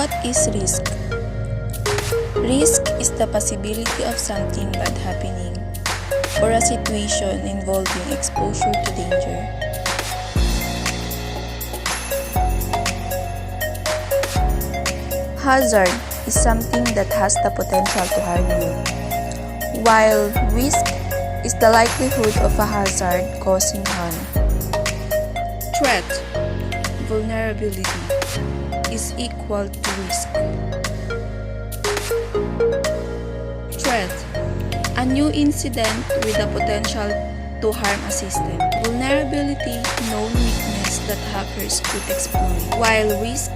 What is risk? Risk is the possibility of something bad happening or a situation involving exposure to danger. Hazard is something that has the potential to harm you, while risk is the likelihood of a hazard causing harm. Threat, vulnerability, is equal to risk. Threat, a new incident with the potential to harm a system. Vulnerability, known weakness that hackers could exploit. While risk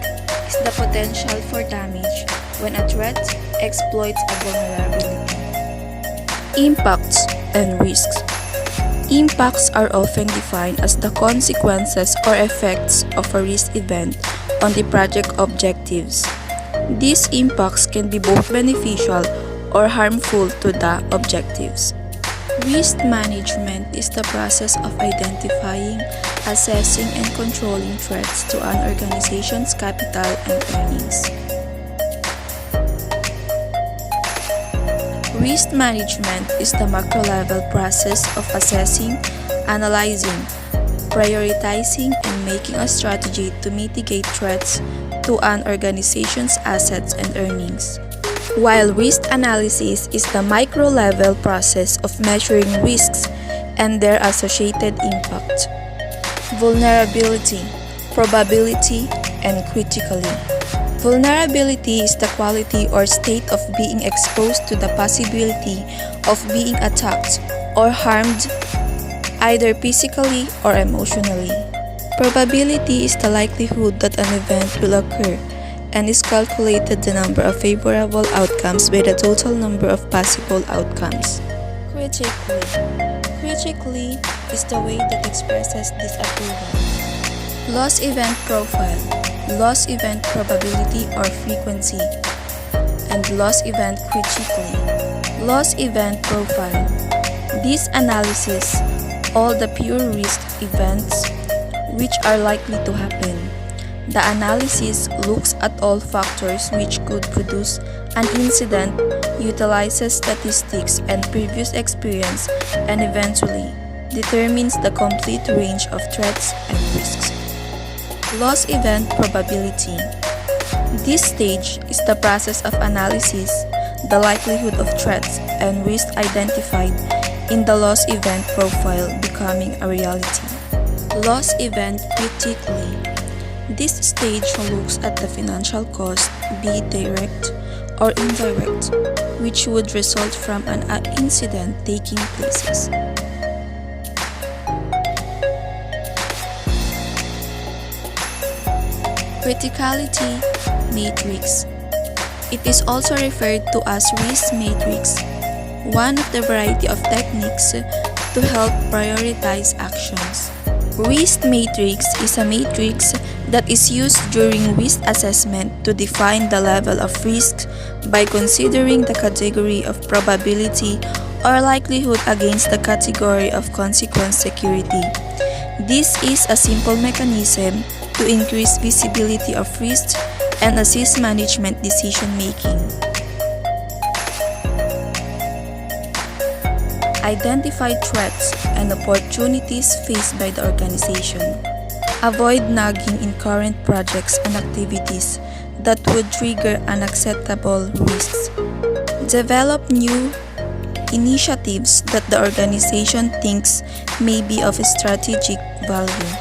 is the potential for damage when a threat exploits a vulnerability. Impacts and risks. Impacts are often defined as the consequences or effects of a risk event on the project objectives. These impacts can be both beneficial or harmful to the objectives. Risk management is the process of identifying, assessing, and controlling threats to an organization's capital and earnings. Risk management is the macro-level process of assessing, analyzing, prioritizing, and making a strategy to mitigate threats to an organization's assets and earnings. While risk analysis is the micro-level process of measuring risks and their associated impact. Vulnerability, probability, and critically. Vulnerability is the quality or state of being exposed to the possibility of being attacked or harmed either physically or emotionally. Probability is the likelihood that an event will occur and is calculated the number of favorable outcomes by the total number of possible outcomes. Critically. Critically is the way that expresses disapproval. Loss event profile, loss event probability or frequency, and loss event critically. Loss event profile. This analysis all the pure risk events which are likely to happen. The analysis looks at all factors which could produce an incident, utilizes statistics and previous experience, and eventually determines the complete range of threats and risks. Loss event probability. This stage is the process of analysis, the likelihood of threats and risks identified in the loss event profile becoming a reality. Loss event critically. This stage looks at the financial cost, be it direct or indirect, which would result from an incident taking place. Criticality matrix. It is also referred to as risk matrix, one of the variety of techniques to help prioritize actions. Risk matrix is a matrix that is used during risk assessment to define the level of risk by considering the category of probability or likelihood against the category of consequence security. This is a simple mechanism to increase visibility of risks and assist management decision-making. Identify threats and opportunities faced by the organization. Avoid nagging in current projects and activities that would trigger unacceptable risks. Develop new initiatives that the organization thinks may be of strategic value.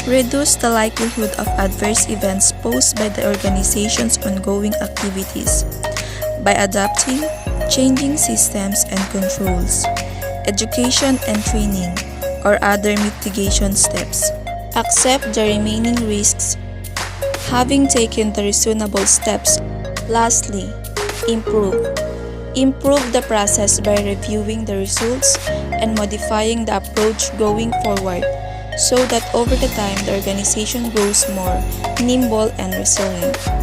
Reduce the likelihood of adverse events posed by the organization's ongoing activities by adapting, changing systems and controls, education and training, or other mitigation steps. Accept the remaining risks, having taken the reasonable steps. Lastly, improve. Improve the process by reviewing the results and modifying the approach going forward so that over the time the organization grows more nimble and resilient.